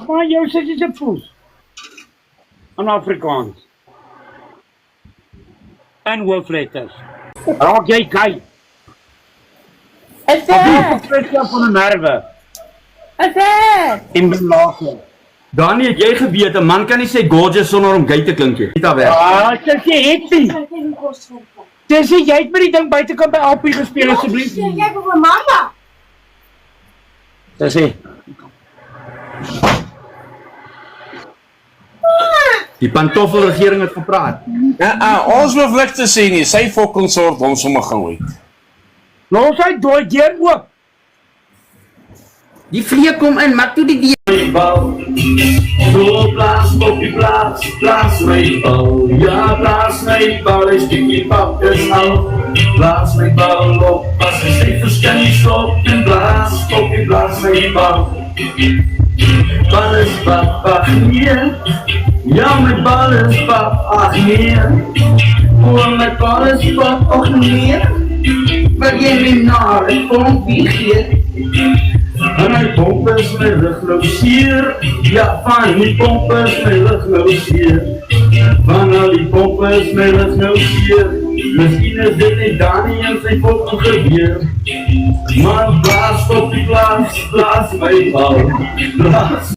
maar jou sê jy se poes. In Afrikaans. En hoofletters. Raak jy gay? Is Of jy dit? vertrek van 'n nerve? Is dit? En belaglik. Dani, het jy geweet, 'n man kan nie sê gorgeous sonder om gay te klink nie. Dit daar weg. Sê het nie. Sê jy het met die ding buitekant by Alpie gespeel asseblief. Jy kom my mamma. Sê. Die pantoffelregering het gepraat. Ons hoef niks te sê nie, sy fokkelsort hom sommer gou uit. Los hy dooi deur oop. Die vleek kom in, maak toe die deur. So blaas, poppie blaas, blaas my bal. Ja, blaas my bal, is die pap is al. Blaas my bal op, as hy sê verskan nie stop. En blaas, poppie blaas my bal. Bal is pap, ach nee. Ja, my bal is pap, ach nee. Oh, my bal is pap, ach nee. Wil jy my naar een pompie gee? En hy pomp is my rug nou seer. Ja, van die pomp is my rug nou seer. Van al die pomp is my rug nou seer. Miskien is dit nie Dani en sy pomp geweer. Maar blaas op die blaas, blaas my bal. Blaas